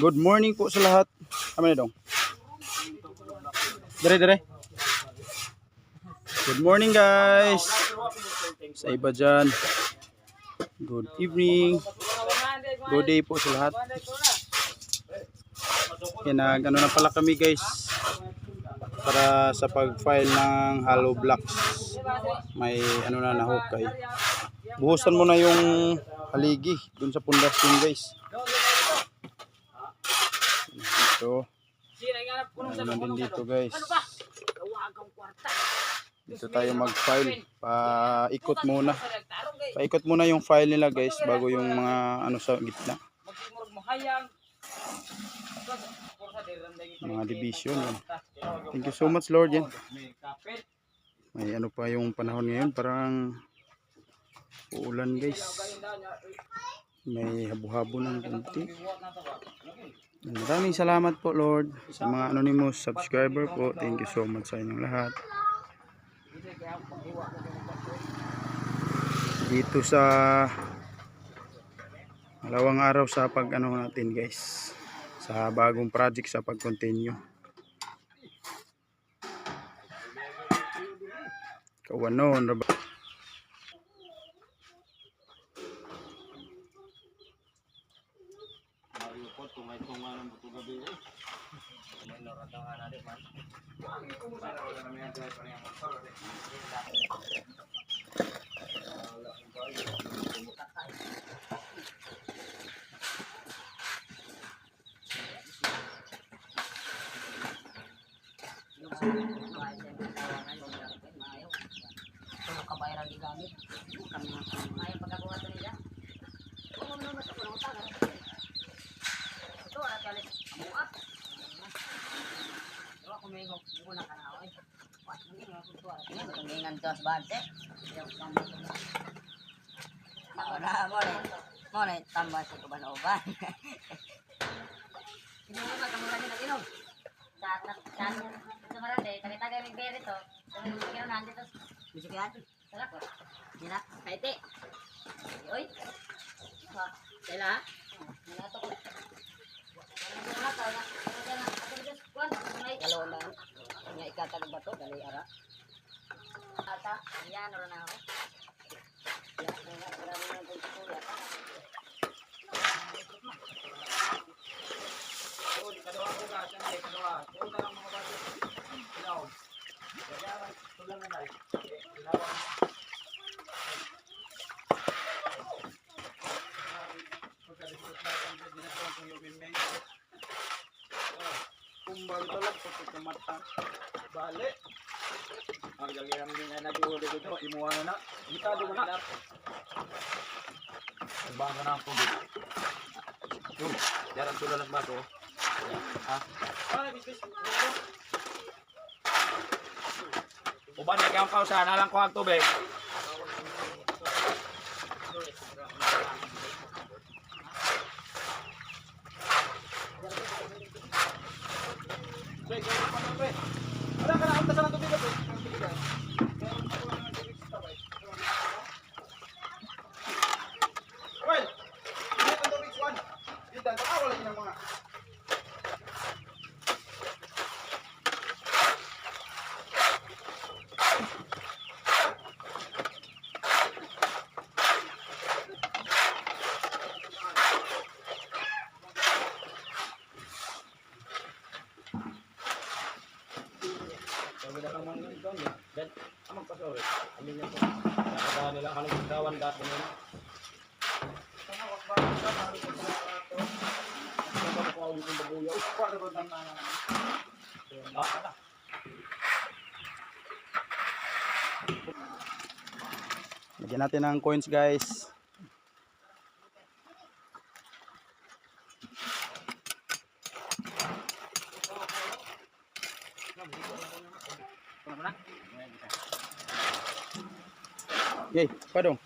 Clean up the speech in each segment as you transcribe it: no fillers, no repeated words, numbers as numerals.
Good morning po sa lahat. Kami na dong. Dire. Good morning guys. Sa iba dyan. Good evening. Good day po sa lahat. Ano na pala kami guys. Para sa pag-file ng hollow blocks. May ano na nahukay. Buhusan mo na yung haligi dun sa pundasyon guys. Dito. Ano na din dito guys. Dito tayo mag-file. Paikot muna. Paikot muna yung file nila guys bago yung mga ano sa gitna. Mga division yan. Thank you so much Lord yan. May ano pa yung panahon ngayon, parang uulan guys. May habo-habo ng kunti. Maraming salamat po Lord sa mga anonymous subscriber po. Thank you so much sa inyong lahat. Dito sa malawang araw sa pag-ano natin guys. Sa bagong project sa pag-continue. Kawanon na ba? Kabayaran di gamit. May pagkabuhat nila. Kung ano mas ako ng utang. Ito ara kalit amuat. Pero kung may ko na kanaway. Wat nang nga ko ara. Yan kung ngan tos bante. Yung tambay ko. Ora mo na tambay ko ba no ba. Sino ba kamulan ni Tino? Sa marande, tagay may bere to. Kung kaya nandito bisa kaya sarap ko. Dila, kaite. Oy. Ha, dila. Dila to ko. Wala ta na. Ako just kuan, may kalonan. Nya ikatag ba to dali ara. Ata, yan ro na ako. Ya, na ko ya. Oh, di kadawa ko ga, di kadawa. Oh, na mga bata. Ilaw. Kaya tulang na dai. Kumbang talak pagka kamata. Bale. Ang gagawin din na nagduho dito, imuha na. Kita do na. Bangka na ang tubig. Jarang tulang ng bato. Ha? Uban na kayong kausa, nalang ko ang tubig. Wala ka na, ang tasan ng tubig ito. Well, hindi ang tubig one. Dito, baka wala din ang mga. Wala kang mga ito niya. Dan amang pasore. Amin niya po. Nakaka nila halos dawan dati niya. Sana wag ba sa halos sa ato. Sa ko ulit ng babuya. Upa na ba ng Lagyan natin ng coins guys. Yay, padong.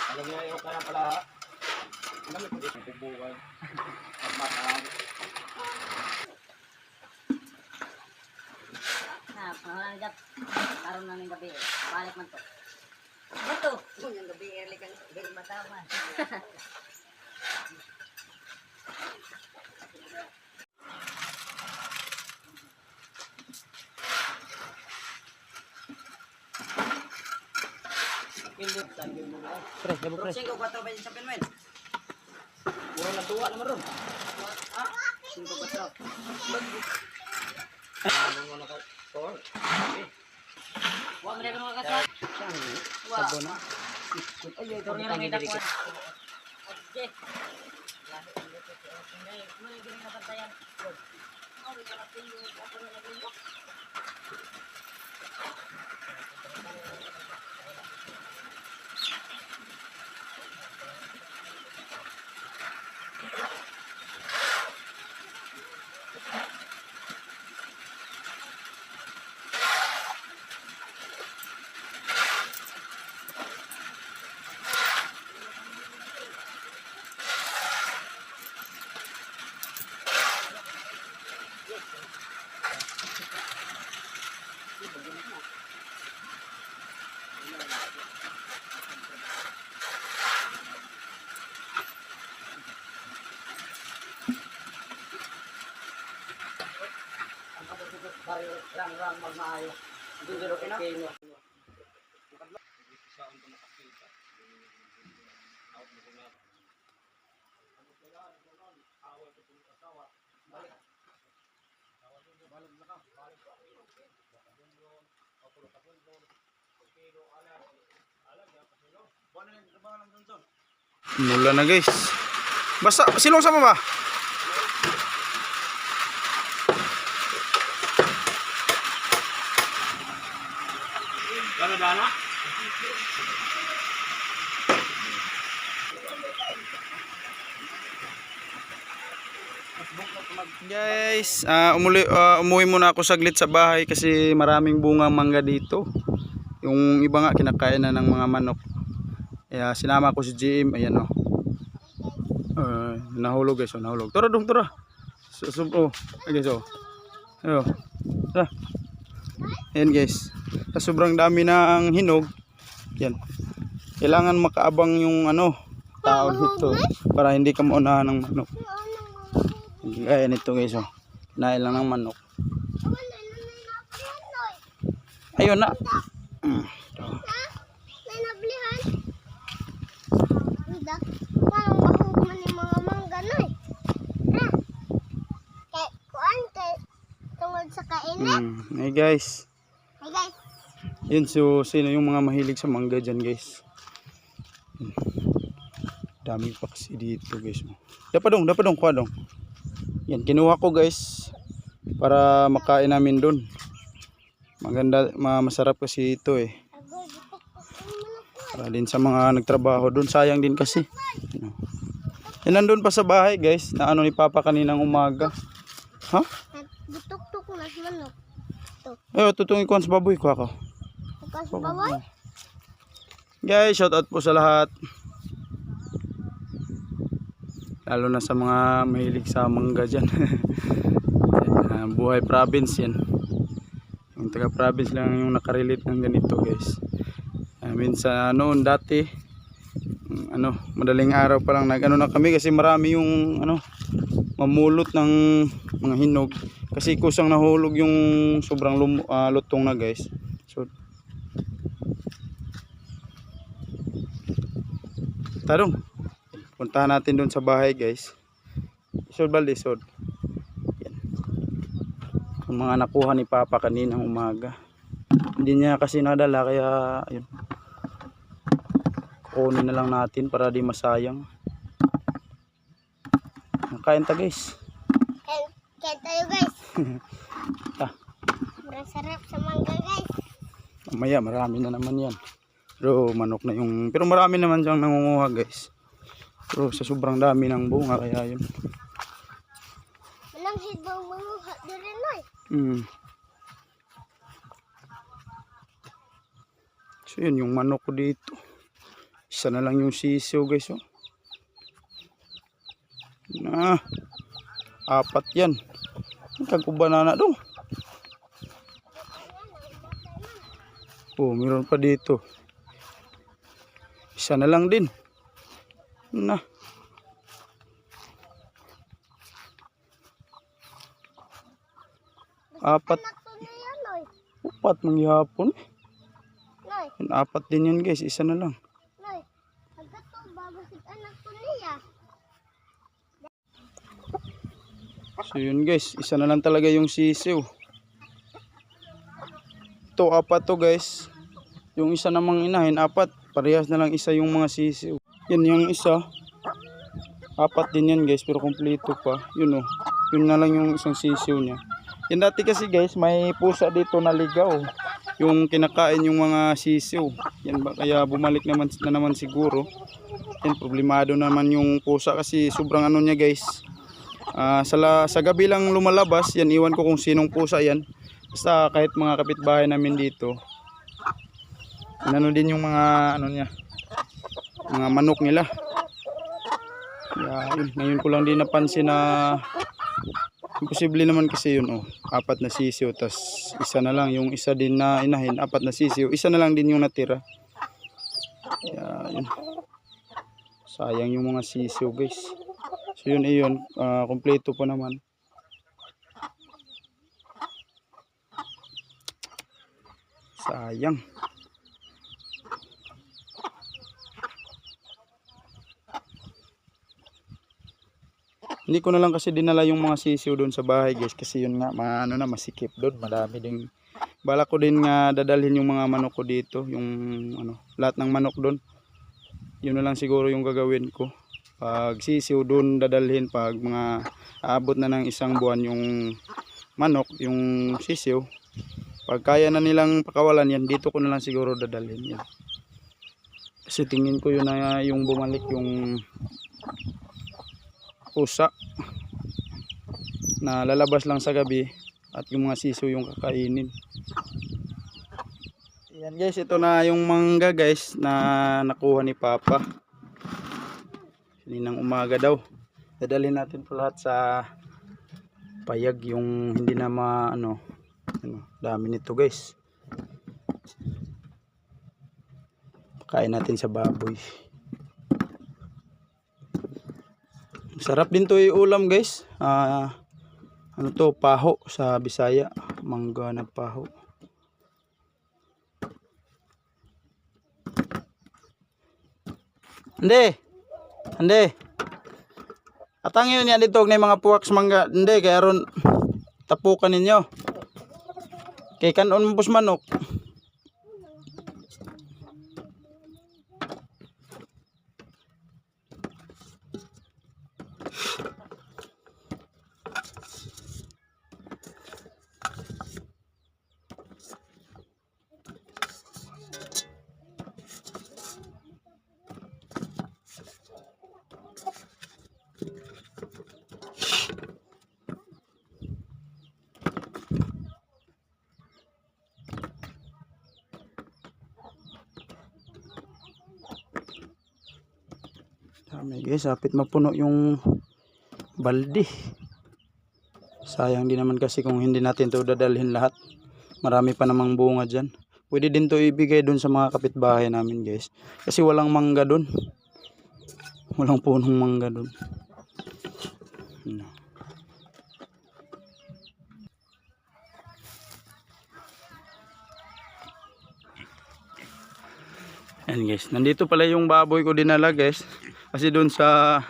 Alam niya yung kaya pala. Alam mo dito bubuhay. At matang. Na, wala na dap. Karon na ning gabi. Balik man to. Bato. Yung gabi early kan, gabi mataman. Pre, labo pre. 5 4 pa sa pinwen. Puro na duwa naman ron. Ah, 5 4. Wa mo na kasal. Sabo na. Ay, ito rin ang idakuan. Okay. Rang magmaayo. Dito kino. Mula na guys. Basta silong sama ba? Dana. Guys, umuwi muna ako saglit sa bahay kasi maraming bungang mangga dito. Yung iba nga kinakain na ng mga manok. Kaya sinama ko si GM, ayan o. Nahulog guys, nahulog. Tara dong, tara. Guys, Ayo. Tara. Ayan guys. Sa sobrang dami ng hinog, yan. Kailangan makaabang yung tao dito para hindi ka maunahan ng manok. Ayan ito guys, kinain lang ng manok. Ayun na. Hey guys. Hey guys. Yun, so sino yung mga mahilig sa mangga dyan guys. Dami pa kasi dito guys. Dapat dong, kuha dong. Yan, kinuha ko guys para makain namin dun. Maganda, masarap kasi ito eh. Para din sa mga nagtrabaho dun, sayang din kasi. Yan, nandun pa sa bahay guys, na ni Papa kaninang umaga. Ha? Gutok-tok na si manok. Ayo, tutungin ko sa baboy ko ako. Bukas baboy. Guys, shout out po sa lahat. Lalo na sa mga mahilig sa mangga dyan. Buhay province yan. Yung taga province lang yung nakarelate ng ganito guys. Minsan noon dati, madaling araw pa lang na kami kasi marami yung mamulot ng mga hinog. Kasi kusang nahulog yung sobrang lutong na guys. So, tarong. Puntahan natin doon sa bahay guys. Isod balde, isod. Yan. Yung mga nakuha ni Papa kaninang umaga. Hindi niya kasi nadala kaya yun. Kukunin na lang natin para di masayang. Kain ta guys. Kain tayo guys. Ah. Sarap sa mangga guys. Mamaya marami na naman yan. Pero manok na yung, pero marami naman siyang nangunguha guys. Pero sa sobrang dami ng bunga kaya yun. Walang hibang manguha din noy. So yun yung manok ko dito. Isa na lang yung sisiyo guys. Apat yan. Kagkubanana dong. Meron pa dito. Isa na lang din. Apat. Upat mangyapon. Noy. Apat din yan guys. Isa na lang. So yun guys, isa na lang talaga yung sisiw. Ito, apat to guys. Yung isa namang inahin, apat. Parehas na lang isa yung mga sisiw. Yan yung isa. Apat din yan guys, pero kompleto pa. Yun oh. Yun na lang yung isang sisiw niya. Yan dati kasi guys, may pusa dito na ligaw. Yung kinakain yung mga sisiw. Yan ba, kaya bumalik naman na naman siguro. Yan, problemado naman yung pusa kasi sobrang ano niya guys. Sa gabi lang lumalabas. Yan, iwan ko kung sinong pusa yan. Basta kahit mga kapitbahay namin dito. Ano din yung mga ano niya, mga manok nila. Kaya yun, ngayon ko lang din napansin na imposible naman kasi yun oh. Apat na sisiw, tas isa na lang yung isa din na inahin, apat na sisiw, isa na lang din yung natira. Kaya yun, sayang yung mga sisiw guys. So yun iyon, kompleto pa naman. Sayang. Hindi ko na lang kasi dinala yung mga sisiw doon sa bahay guys, kasi yun nga ano na, masikip doon, madami ding bala ko din nga dadalhin yung mga manok ko dito, yung ano, lahat ng manok doon. Yun na lang siguro yung gagawin ko. Pag sisiw doon dadalhin, pag mga aabot na ng isang buwan yung manok, yung sisiw, pag kaya na nilang pakawalan yan, dito ko na lang siguro dadalhin yan. Kasi tingin ko yun na yung bumalik yung pusa na lalabas lang sa gabi at yung mga sisiw yung kakainin. Yan guys, ito na yung mangga guys na nakuha ni Papa. Kaninang umaga daw. Dadalhin natin po lahat sa payag, yung hindi na ano, dami nito guys. Pakain natin sa baboy. Sarap din to i-ulam guys. Ano to, paho sa Bisaya, mangga na paho. Ande. Atangin niya dito ng mga puwaks mangga. Hindi kaya ron tapukan ninyo. Kay kanon mo pus manok. Dami guys, hapit mapuno yung balde. Sayang din naman kasi kung hindi natin to dadalhin lahat. Marami pa namang bunga dyan. Pwede din to ibigay dun sa mga kapitbahay namin guys. Kasi walang mangga dun. Walang punong mangga dun. Ayan guys, nandito pala yung baboy ko dinala guys. Kasi doon sa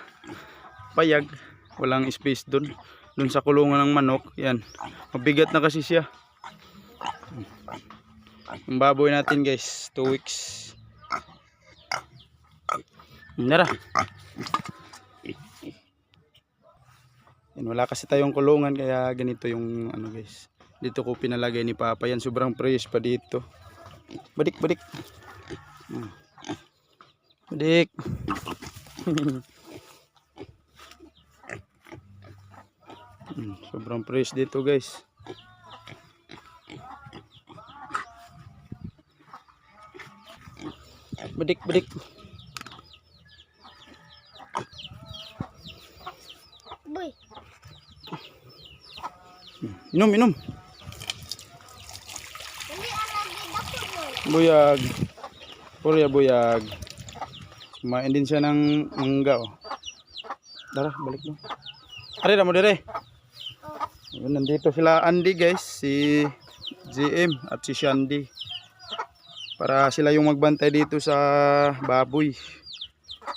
payag, walang space doon. Doon sa kulungan ng manok, yan. Mabigat na kasi siya. Yung baboy natin guys, 2 weeks. Nara. Yan, wala kasi tayong kulungan kaya ganito yung ano guys. Dito ko pinalagay ni Papa. Yan, sobrang fresh pa dito. Badik. Badik. Sobrang fresh dito guys. Badik. Boy. Inom. Hindi lagi dako boy. Buyag. Purya buyag. Kumain din siya ng mangga oh. Tara, balik mo. Are mo dire. Yun, nandito sila Andy guys, si GM at si Shandy. Para sila yung magbantay dito sa baboy.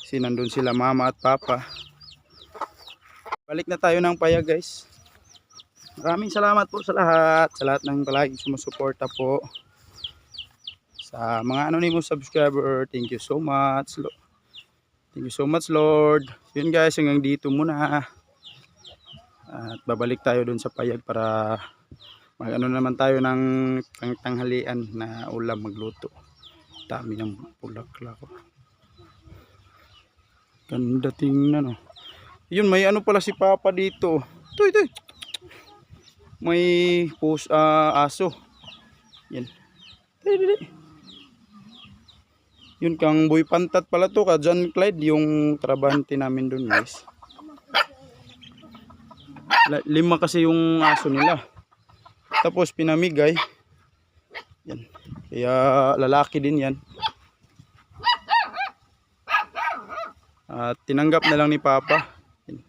Kasi nandun sila mama at papa. Balik na tayo ng payag guys. Maraming salamat po sa lahat ng palaging sumusuporta po. Sa mga anonymous subscriber, thank you so much. Thank you so much, Lord. Yun guys, hanggang dito muna. At babalik tayo dun sa payag para mag-ano naman tayo ng tanghalian na ulam magluto. Dami ng bulaklak. Ganda tingnan, oh. Yun, may ano pala si Papa dito. Ito. May aso. Yan. Yun kang boy pantat pala to ka John Clyde, yung trabahante namin dun guys. 5 kasi yung aso nila. Tapos pinamigay. Yan. Kaya lalaki din yan. At tinanggap na lang ni Papa. Yan.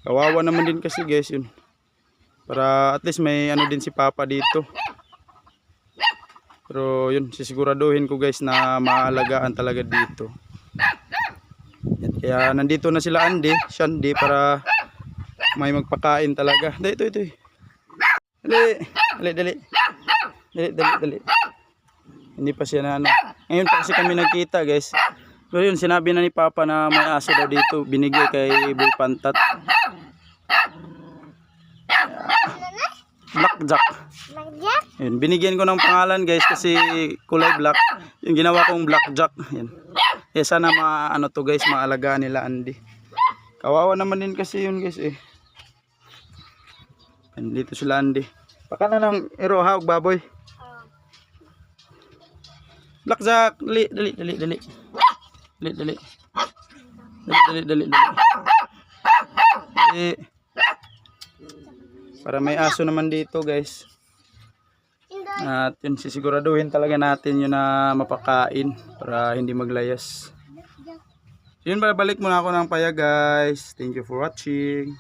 Kawawa naman din kasi guys yun. Para at least may ano din si Papa dito. Pero yun, sisiguraduhin ko guys na maalagaan talaga dito. Yan. Kaya nandito na sila Shandy para may magpakain talaga. Ito. Dali. Hindi pa siya na ano. Ngayon pa kasi kami nagkita guys. Pero yun, sinabi na ni Papa na may aso daw dito. Binigay kay Boy Pantat. Blackjack. Blackjack? Yun, binigyan ko ng pangalan guys kasi kulay black. Yung ginawa kong Blackjack. Yan. Eh sana maano to guys, maalagaan nila Andy. Kawawa naman din kasi yun guys eh. Dito sila Andy. Baka na ng erohawg baboy. Blackjack, dali. Para may aso naman dito guys. At yun, sisiguraduhin talaga natin yun na mapakain para hindi maglayas. Yun, balik muna ako ng payag guys. Thank you for watching.